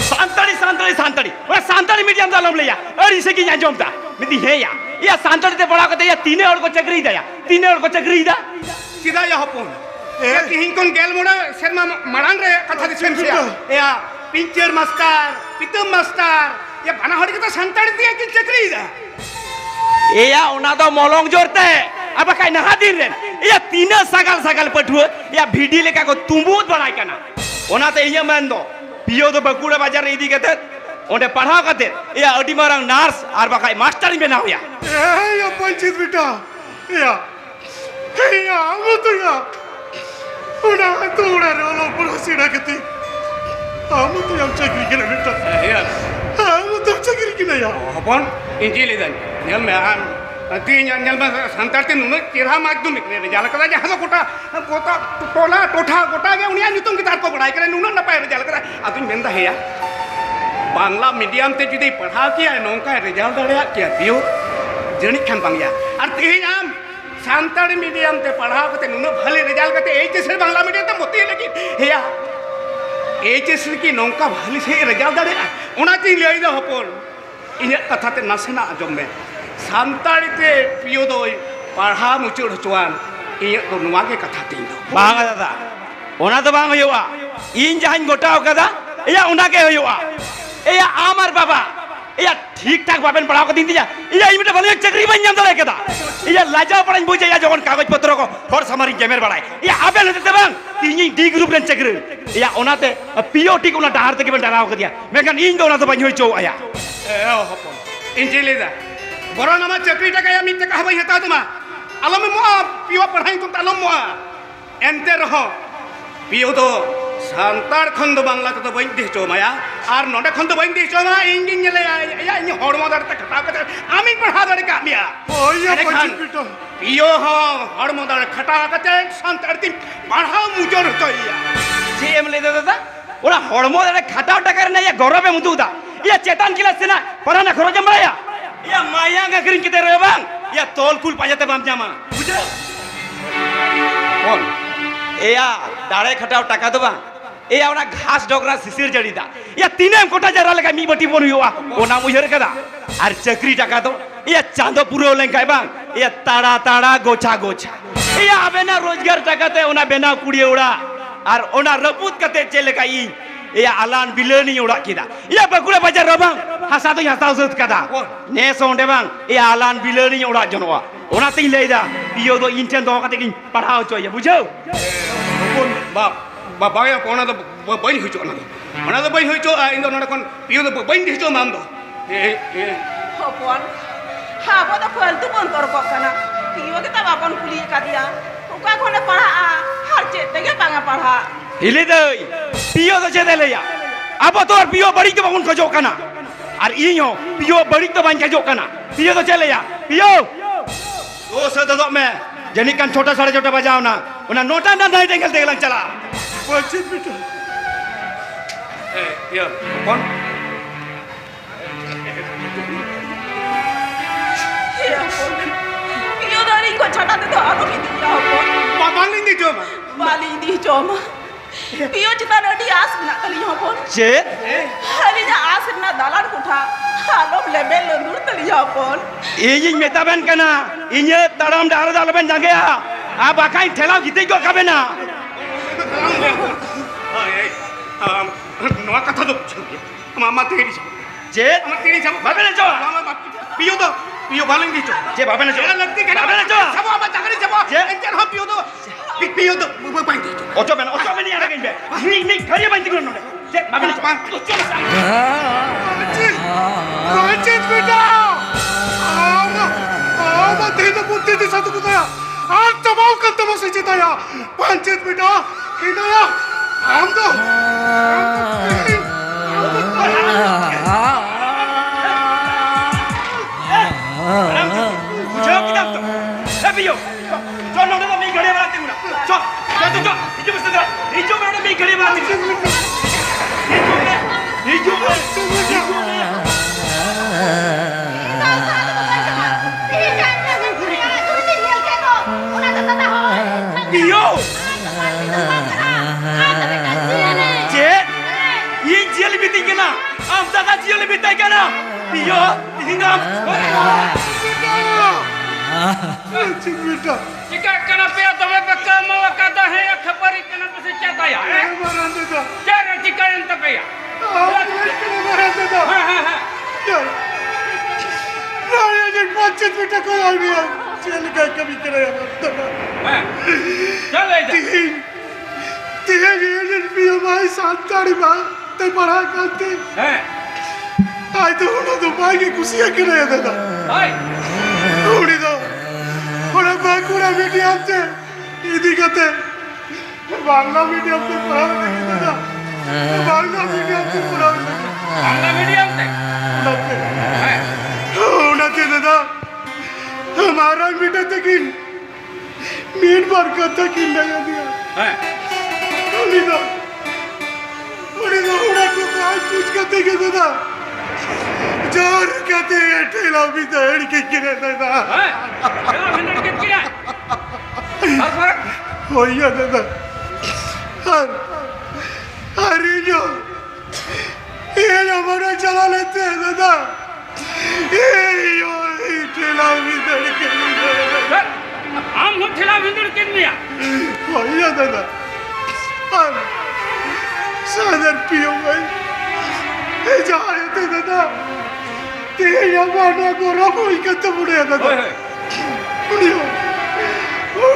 [SPEAKER 6] santari. Wah santari medium dalam le ya. Eri segi nyajom ta. Miti he ya. Iya santari te padhao kate ya tine or ko cekri da ya. Tine or ko cekri da.
[SPEAKER 5] सीधा या अपन कि हिंकन गेल मोड़ा शर्मा मरांग रे कथा दिसेम से या puncture master पितम master या बना हड़ी के तो सांताड़ी दिया कि चक्री दा
[SPEAKER 6] Iya ona do molong jorte. Apa kai nahadir ren. Iya tine sagal pathua. Ya bhidi leka ko tumbut banai kana. Ona te iya mendo. Pio do bagula bajar idi kate. Onde padhao kate. Iya adi marang nurse ar bakai master benao ya.
[SPEAKER 5] या पंचित बेटा या आमो तो या उड़ा तो उड़ा रोलो पुरो सीड़ा कती आमो तो हम चक्री के बेटा या आमो तो चक्री के या अपन इंजिली दन नल में आन तीन नल में संतारते नुन केरा मागदु निकले जाला कदा जहां तो कोटा टोला टोठा गोटा के उनिया नितुम की तार को पढ़ाई करे नुन न पाए जाला कदा अतुन मेंदा है या बांग्ला मीडियम ते जुदी पढ़ा किया नौका रिजल्ट दड़िया किया दियो जनी खान बांगिया और तेज आम सांताड़ी मीडियम ते पढ़ाओ कते नुनो भले रिजल्ट कते एचएस बांग्ला मीडियम ते मोती लगी हेया एचएस की नौका भले से रिजल्ट दड़िया ओना ती लई द हपन इने कथा ते नसेना आजम में सांताड़ी ते पियो दो पढ़ा मुचुड़ हचवान इने तो नुवा के कथा तीन दो
[SPEAKER 6] Bang dada. Ona to bang hoyoa. In jahan gotao kada. Iya ona ke hoyoa. Iya amar baba. ইয়া ঠিকঠাক ভাবেন পড়াও দিন দিয়া ইয়া ইমিটা ভালো চাকরি বান জাম দাঁড়ায় কেদা ইয়া লাজাও পড়াই বুঝে ইয়া যখন কাগজপত্র কো হর সামারি জেমের বাড়ায় ইয়া আবেন হতে দেবাং তিনি ডি গ্রুপ রেন চাকরি ইয়া ওনাতে পিওটি কোনা ডাহার থেকে ডারাও কে দিয়া মেকান ইন দো না তো বান হই চো আয়া
[SPEAKER 5] হপন ইঞ্জিলেদা বড় নামা চাকরিটা কায়া মিতে কাহাবাই হেতা তোমা আলম মো পিও পড়াই তো আলম মো এনতে রহ পিও তো সান্তার খন্দ বাংলা তো বইন দিছো মায়া আর নডে খন্দ বইন দিছো না ইঞ্জিন নেলে ইয়া ইনি হড়মো দাঁড়তে খাটা কাতে আমি পড়া দাঁড়ে কামিয়া
[SPEAKER 4] ওইয়া পচিপিটো
[SPEAKER 5] পিও হ হড়মো দাঁড়ে খাটা কাতে সান্তার তিন পড়াও মুজর হইয়া
[SPEAKER 6] যে এমলে দাদা ওরা হড়মো দাঁড়ে খাটাও টাকার না ইয়া গরবে মুদুদা ইয়া চেতান কিলাস না পড়া না খরচ মায়া ইয়া মায়া গাগরিন কিতে রে বাং ইয়া তোল কুল পাজাতে বাম জামা বুঝছো কোন এয়া দাঁড়ে খাটাও টাকা দেবা এ আমরা ঘাস ডগরা শিশির জড়িদা ইয়া তিনে কোটা যারা লাগা মি বটি বনুয়া ওনা মুজের কাদা আর চাকরি টাকা তো ইয়া চাঁদ পুরো লেঙ্কাই বাং ইয়া তাড়া তাড়া গোছা গোছা ইয়া আবে না রোজগার টাকাতে ওনা বেনা কুড়িয়ে ওড়া আর ওনা রপুত কাতে চেলেকা ই ইয়া আলান বিলেনি ওড়া কিদা ইয়া বকুড়া বাজার রবাং হাসা তো হাসা উসত কাদা নে সোন্ডে বাং ইয়া আলান বিলেনি ওড়া জনওয়া ওনা তিন লেইদা পিও তো ইনটেন দো কাতে কিন পড়াও চইয়া বুঝছো
[SPEAKER 5] কোন বাপ বাবা কোনা তো বইন হইছো না তো বইন হইছো ইন্দো নড় কোন পিও তো বইন দিছো মাম দো এ
[SPEAKER 2] হপন হাবো তো ফালতু বন কর কখনা পিও के तब अपन कुली का दिया उका कोने पढ़ा हर चीज तके पांगा पढ़ा
[SPEAKER 6] হিলে দেই পিও তো চেদে লইয়া আবো তোর পিও বড়ি তো বাগুন খজো কানা আর ইও পিও বড়ি তো বান খজো কানা পিও তো চলেয়া পিও ও সদা দো মে जनिकन छोटा 6:30 बजाओ ना उना नोटा ना नहीं टेंगल देगलन चला
[SPEAKER 4] পচিপিটো
[SPEAKER 5] এ ইয়া কোন
[SPEAKER 2] पियो दारी को छटा दे तो आलो की दिया हपन
[SPEAKER 5] বাংলিং দিছো মা
[SPEAKER 2] बाली दी चोमा पियो चिता नडी आस ना तली हपन
[SPEAKER 6] जे
[SPEAKER 2] हरी जा आस ना दालान कुठा हालो लेबल लंदुर तली हपन
[SPEAKER 6] इजिन मेताबेन कना इnye तड़म डार दालबेन जागेया आ बाकाई ठेलाव गीते को कबेना
[SPEAKER 5] নোয়া কথা তো মামা তেরি যাব
[SPEAKER 6] जे
[SPEAKER 5] আমার তেরি যাব
[SPEAKER 6] ভাবেনা চো
[SPEAKER 5] পিও তো পিও বালিং দিছো
[SPEAKER 6] जे ভাবেনা চো
[SPEAKER 5] লাগতে কেন
[SPEAKER 6] ভাবেনা চো
[SPEAKER 5] যাব আমার চাকরি যাব
[SPEAKER 6] যে?
[SPEAKER 5] এনজার হ পিও তো পিও তো পাই দিছো
[SPEAKER 6] ओचो बेन यार गइबे नी नी खरिया बांति को नडे जे भावेना चो ओचो
[SPEAKER 4] পচিপিটো আমা তেতো বুদ্ধি দিছ তো কুদয়া আর তবাও কত বসে চিতায়া পচিপিটো কিদয়া আম তো
[SPEAKER 6] बुझो कि ना तो ए पियो चो नडे तो मी घड़े वाला तिमुना चो चो इजो बस दे इजो में मी घड़े वाला इजो पियो जे ये जेल भी तिंगे ना आम दादा जेल भी ताई ना पियो तिंगा
[SPEAKER 4] পচিপিটো
[SPEAKER 5] चिका कना पे तबे पक्का मवा कादा है खबरी कना पे चाहता या
[SPEAKER 4] মারান্দা
[SPEAKER 5] चार चिका एंत पे या
[SPEAKER 4] মারান্দা রায়া যে পচিপিটো কই আইনি চেল কা কবি করে
[SPEAKER 5] चल इधर
[SPEAKER 4] তিন তিন পিও ভাই সান্তাড়ি বা তে পড়া করতে
[SPEAKER 5] है
[SPEAKER 4] আই তো ওনা তো বাইকে খুশিয়া করে দাদা
[SPEAKER 5] भाई
[SPEAKER 4] উড়ি দাও ওরা বাঁকুড়া মিডিয়ামতে এদিকেতে বাংলা মিডিয়ামতে পড়াবে নাকি দাদা বাংলা মিডিয়ামতে পড়াবে নাকি
[SPEAKER 5] बांग्ला मीडियम से है
[SPEAKER 4] ওনাকে দাদা हमारा बेटा तकिन मीट बार कथा किन लगा दिया
[SPEAKER 5] है
[SPEAKER 4] उड़ी दो उड़ा को आज कुछ कहते के दादा जोर कहते हैं ठेला भी दहड़ के गिरे दादा
[SPEAKER 5] है चलो मिनट के किया हर फर्क
[SPEAKER 4] होइया दादा अरे जो ये हमारा चला लेते हैं दादा ये यो ठेला भी दहड़ के गिरे दादा
[SPEAKER 5] हम हो ठेला विंदुर के मिया
[SPEAKER 4] होइया दादा सादर पियो भाई ए जा रहे थे दादा
[SPEAKER 5] तेरे मानो गोरा कोई कत बुढ़े का
[SPEAKER 6] होय होय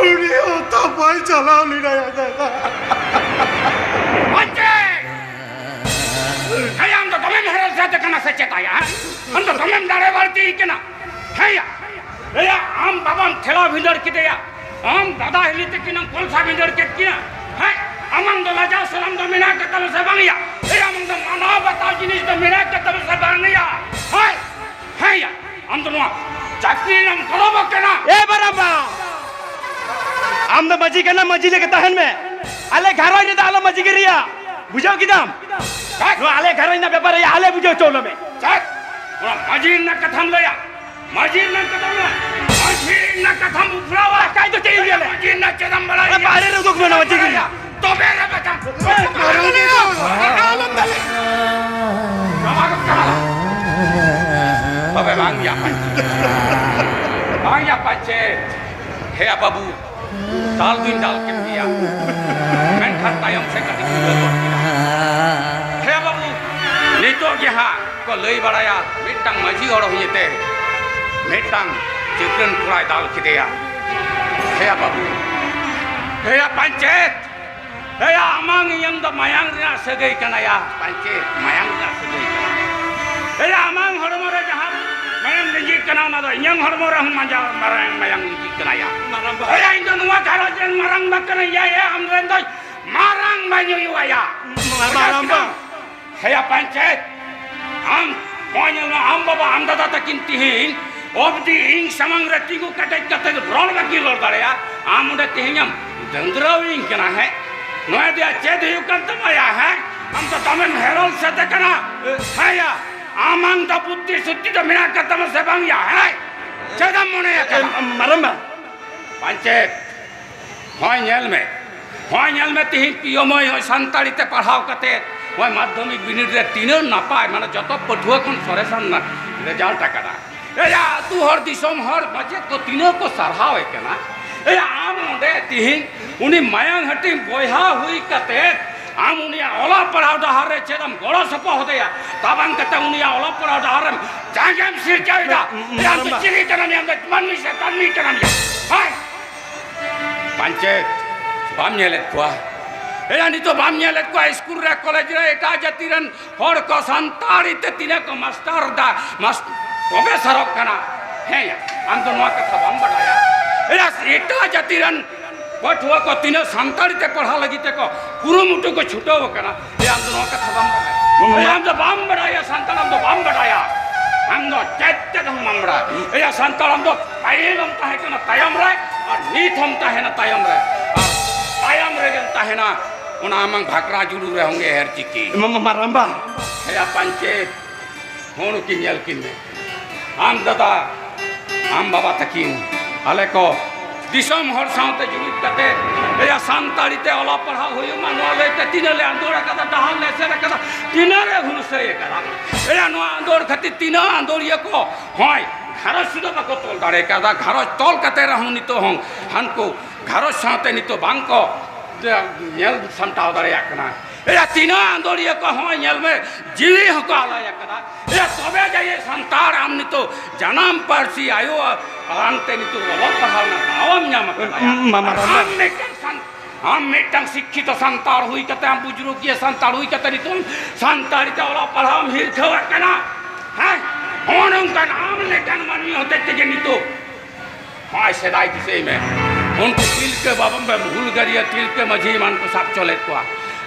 [SPEAKER 5] उन्हें होता भाई चला लेना यादा
[SPEAKER 6] बच्चे है हम तो तुम्हें मेरे साथ करना सच्चे ताया हम तो तुम्हें डाले वालती ही क्या है या हम बाबा थेला भिंडर किते या हम दादा हिली तक कि ना कौन सा भिंडर के किया है अमन दो लाजा सलाम दो मिना के तब से बांगिया ए हम तो मानव बताओ जिनिस दो मिना के तब से बांगिया है या हम तो ना चाकरी हम करो बकना ए बराबर हम तो मजी करना मजी लेके तहन में आले घरों ने डालो मजी करिया बुझाओ कि दाम नो आले घरों ने पेपर या आले बुझाओ चोलो में चल मजी न कथम ले या मजी न कथम ले मजी न कथम उफरावा काय तो चाहिए ले मजी न चदम बड़ा ए बारे रे दुख में ना मजी करिया तो मेरे बता आलम दले अबे मांग या पंचे हे बाबू दाल दिन दाल के पिया मैं खाता यम से कटी हे बाबू नितो के हा को लई बड़ाया मिटंग मजी और होयते मिटंग चिकन फ्राई दाल खिदेया हे बाबू हे पंचायत हे आमांग यम द मायांग रा सगई कनाया पंचायत मायांग रा सगई कना हे आमांग हरमरे जहां मायांग निजी कना ना दो यंग हरमरे हम मजा मायांग मायांग निजी कनाया हे इंदो नुवा कारो जन मारंग बकना या हम रेंदो मारंग banyu ya maramba हे पंचायत हम मोयन हम बाबा हम दादा तकिन तिहिन ओबदी इंग समंग रतिगु कटे कटे रोल बकी लोर दाड़या आम उडे तिहियम दंद्राविंग कना है नोय दिया चेद युकंत मया है हम तो तमें हेरोल से देखना है या आमंग तो बुद्धि सुद्धि तो मिना करतम से बंगिया है चेदम मुने मरम्बा पंचायत होय नेल में तिहिन पियो मोय होय संताड़ी ते पढ़ाव कते होय माध्यमिक बिनिड रे तीनों नापाय माने जतो पठुआ कोन सरेसन ना रिजल्ट करा ए या तू हर दिसम हर बचे को तीनों को सरहाव है केना ए आम ओंडे तिहिन उनी मायांग हटी बोयहा हुई कते आम उनी ओला पढ़ाव डहार रे चेदम गोड़ो सपो होदेया ताबंग कते उनी ओला पढ़ाव डहार रे जागेम सिर चाइदा या तो चिरी तनम या मनमी से तनमी तनम या हाय पंचायत बाम नेलेत कुआ एला नि तो बाम नेलेत कुआ स्कूल रे कॉलेज रे एटा जतिरन हर को संताड़ी ते तिने को मास्टर दा मस्त प्रोफेसर कना है या हम तो नवा कथा बाम बढ़ाया एला एटा जतिरन पठुआ को तिने संताड़ी ते पढ़ा लगी ते को कुरुमुटु को छुटो कना ए हम तो नवा कथा बाम बढ़ाया हम तो बाम बढ़ाया संताड़ हम तो बाम बढ़ाया हम तो चैत्य हम बड़ा ए संताड़ हम तो पायलम ता है कना तायम रे और नीत हम ता है ना तायम रे तायम रे जनता है ना उना आमंग भाकरा जुड़ू रहे होंगे हर चिकी मारंबा या पंचायत होनु की नेल किन में आम दादा आम बाबा तकिन आले को दिसम हर साउते जुड़ी कते या संताड़ी ते ओला पढ़ा होय मानवाले ते तिनले आंदोरा कदा डहाल ले से कदा तिनरे हुनसे करा ए नो आंदोर खति तिन आंदोरिया को होय घरो सुदो बको तोल दारे कदा घरो तोल कते रहु नि तो हम हनको घरो साउते नि तो बांको नेल समटाव दारे याकना ए तीन आंदोरिया को हो नेल में जीवी हको आला याकना ए तबे जाये संतार आमनि तो जन्म परसी आयो अंते नि तो ओला पढ़ावना आवम न्याम हम मिटंग शिक्षित संतार हुई कते हम बुजुर्ग के संतार हुई कते नि तो संतारी ते ओला पढ़ाव हिर खवा कना है होनम का नाम लेकन मनमी होते ते नि तो हाय सदाई दिसे में उनको तिल के बाबम में भूल गरिया तिल के मझी मान को साथ चले को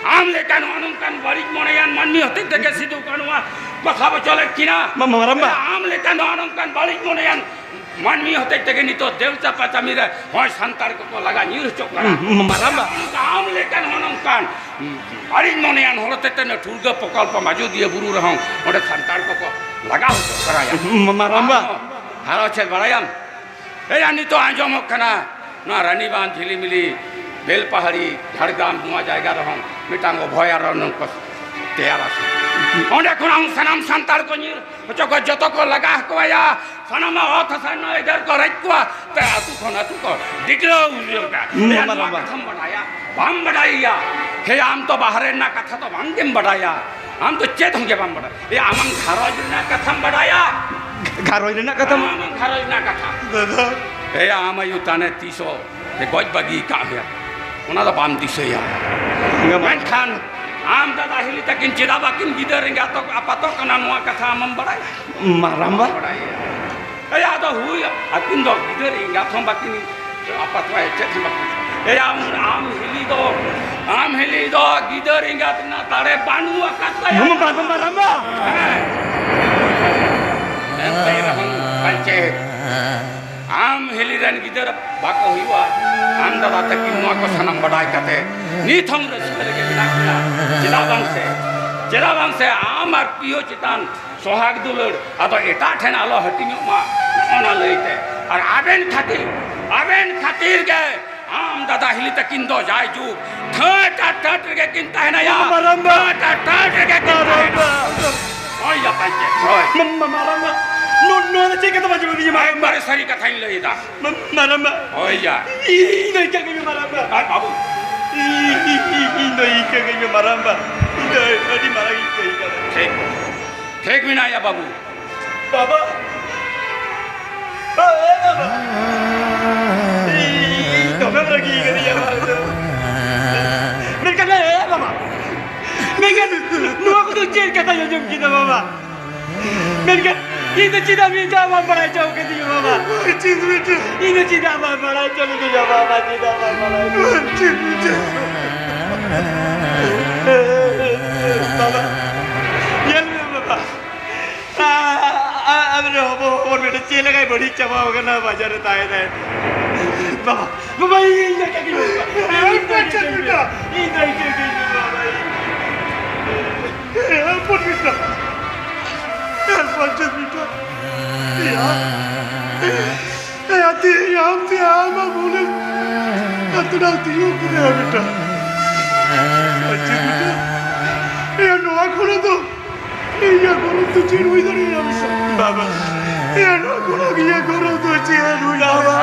[SPEAKER 6] आम लेकन होनम कन बड़ी मोनेयान मनमी होते ते के सिधु कनवा बखा चले किना मरम्बा आम लेकन होनम कन बड़ी मोनेयान मनमी होते ते के नि तो देवता पता मिरे होय संतार को लगा नीर चोकरा मरम्बा आम लेकन होनम कन बड़ी मोनेयान होते ते न ठुरग प्रकल्प माजो दिए बुरु रहं ओडे संतार को लगा हो चोकरा मरम्बा हारो छे बड़ायाम ए यानी तो आजम कना ना रानीबांध झिलिमिली बेलपहाड़ी झाड़ग्राम नुआ जायगा रहं मिटांगो भयार को तैयार आसे ओंडे कोन सनम संतार को नीर चको जतो को लगा को या सनम ओथ सन इधर को रख को ते आतु को दिगलो उटा हम बढ़ाया बाम बढ़ाया हे आम तो बाहरे ना कथा तो बांगेम बढ़ाया हम तो चेत होंगे बाम बढ़ाया ये आमंग घरोज ना कथम बढ़ाया
[SPEAKER 5] घारोज रेना कथा
[SPEAKER 6] घारोज ना कथा
[SPEAKER 5] दादा
[SPEAKER 6] ए आम आयु ताने तीसो ते गज बागी का गया ओना दा बाम दिसया मेनखान आम दादा हिली तकिन चिदा बाकिन गिदर रेंगा तो आपातो कना नोआ कथा आमम बड़ाय
[SPEAKER 5] माराम्बा
[SPEAKER 6] बड़ाय ए आदा हुई अकिन दो गिदर रेंगा थम बाकिन आपातो ए चेत बाकिन ए आम हिली दो गिदर रेंगा तना तारे बानुआ कथा
[SPEAKER 5] माराम्बा
[SPEAKER 6] पंचायत आम हिलीरन गिदर बाको हुआ आम दादा तकिन नोआ को सनम बड़ाय कते नीथम रसकर के बिना जेराबांग से आम और पियो चितान सोहाग दुलड़ अतो एटा ठेन आलो हटिनो मा ओना लइते और आबेन खातिर के आम दादा हिली तकिन दो जाय जु ठट के किनता है ना या ठट के किनता है ओय या पंचायत ओय
[SPEAKER 5] माराम्बा नो चेक तो बाजू दी
[SPEAKER 6] एक बार सही कथा ही लइदा
[SPEAKER 5] माराम्बा
[SPEAKER 6] ओय या
[SPEAKER 5] ई नहीं क्या के माराम्बा
[SPEAKER 6] आ बाबू
[SPEAKER 5] ई नहीं क्या के माराम्बा अड़ी मारा की कही कर
[SPEAKER 6] ठीक भी ना या बाबू
[SPEAKER 5] बाबा ए बाबा ई तो मैं लगी करी या मैं कहना है बाबा मैं कहना नुआ को तो चेक करता जो जम की ना बाबा मैं कहना ये तो चिदा में जावा बड़ा चौक दियो बाबा चीज बेटा ये तो चिदा में बड़ा चल के जा बाबा चिदा में बड़ा चीज बाबा ये ले बाबा अब रे हो और बेटा चेल लगाई बड़ी चबा होगा ना बाजार ताए ताए बाबा ये क्या की बाबा ये बेटा ये नहीं के बाबा ये पर बेटा पंचायत बेटा ते आमा बोले अतना दियो करे बेटा अच्छा बेटा ये नोआ खोलो तो ये करो तो चीन हुई तो नहीं बाबा ये नोआ खोलो ये करो तो चीन हुई बाबा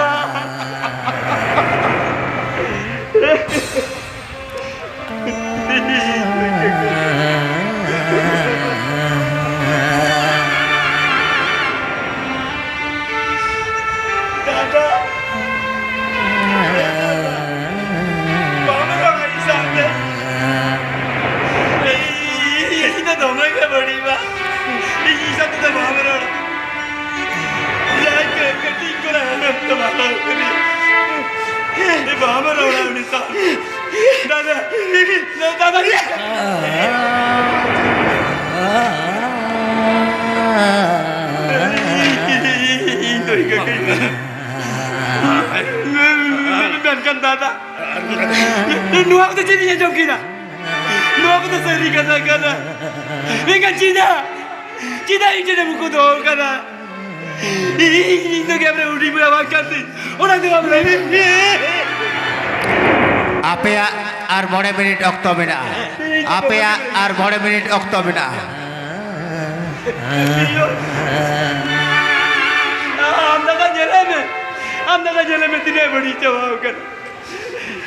[SPEAKER 5] दादा नुआ को तो चली चौकी ना नुआ को तो सही करना लेकिन चीदा इंजन मुको दो करना इनो के अपने उड़ी में आवाज करती और आगे अपने
[SPEAKER 3] आपे आर बड़े मिनिट अक्तो मेना आपे आर बड़े मिनिट अक्तो मेना
[SPEAKER 5] हम दादा जेल में तिने बड़ी चवाओ कर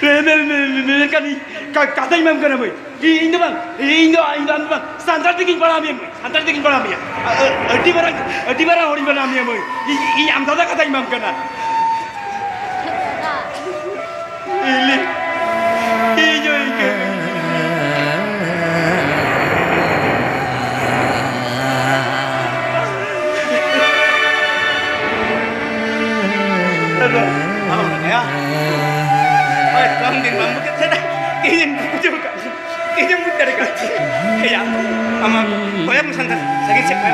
[SPEAKER 5] मैं कनी कथा ही मैम करना भाई इंदो बang santar tikin bana mi adi bara hori bana mi भाई ये हम दादा कथा ही मैम करना ये जो दिन mampu kita dah kini pujuk kini muda dekat ya ama koyak musantar sakit siapa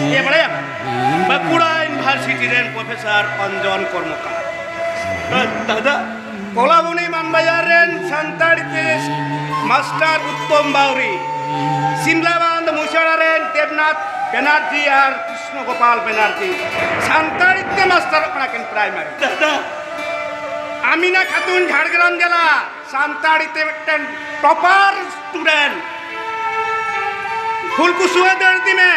[SPEAKER 5] ya bala ya Bakura University ren Profesor Anjon Kormokar dada kolabuni manbayaren santarite Master Uttom Bauri Simlaband Musyararen Devnath Banerjee আর Krishna Gopal Banerjee santarite master apnaken primary dada Amina Khatun Jhargram জেলা সান্তাড়িতে একটা topper student ফুলকুসুয়া দর্দি মে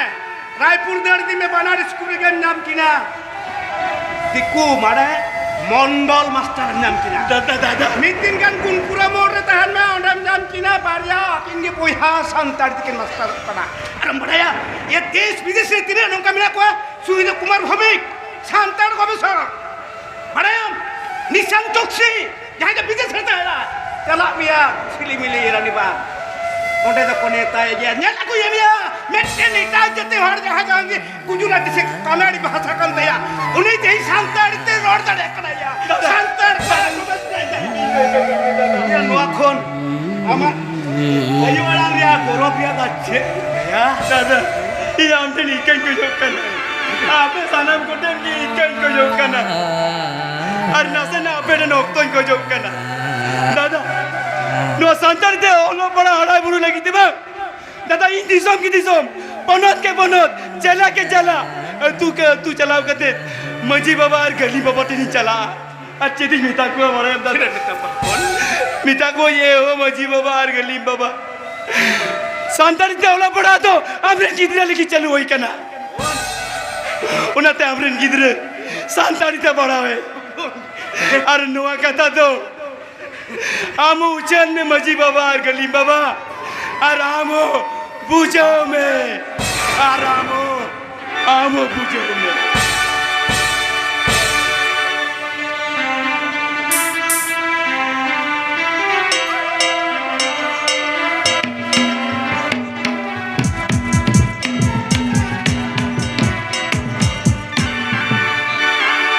[SPEAKER 5] রায়পুর দর্দি মে বানার school के नाम কিনা দিকু মারে Mondal master নাম কিনা দাদা দাদা মিতিন গান কুনপুরা মোড় তাহান মে ওনার নাম কিনা বারিয়া কিনগে পয়সা সান্তাড়িতে মাস্টার পড়া আর মারিয়া ये देश विदेश से तिने नौका मिला को কুমার ভৌমিক সান্তাড় গবেষক বাড়ায়াম নিশান চকসি যাহাই যে বিদেশ হেতা এরা চালা মিয়া ছিলিমিলি এরানি বা ওটা তো কোনে তাই গিয়া নেল আকু মিয়া মেটেনি তাই যেতে হর যাহা যাঙ্গি গুজরাটি সে কানাড়ি ভাষা কান দেয়া উনি যেই সান্তাড়তে রড দাঁড়ে করাইয়া সান্তাড় ইয়া নোয়াখন আমার এই ওরা রিয়া গরবিয়া যাচ্ছে
[SPEAKER 6] দাদা এই আমটানি ইকেন কো যোকানা আপে সানাম কোটেন কি ইকেন কো যোকানা আর নাসে না আপে নক্তন কো যোকানা দাদা নো সান্তারতে ওলো বড় হাড়াই বুড়ু লাগি দিবা দাদা ই দিসম কি দিসম বনত কে বনত চলা के चला तू चलाओ कते मजी बाबा और गली बाबा टिनी चला अच्छे दिन मिता को हमारे दादा मिता को ये हो मजी बाबा और गली बाबा सांतारिते ओला पड़ा तो हमरे गिदरे लेके चलू होई कना उनाते हमरे गिदरे सांतारिते बड़ा है और नोआ कथा तो आमो उचन में मजी बाबा और गली बाबा और आमो बुझो में आरामो आमो बुझो में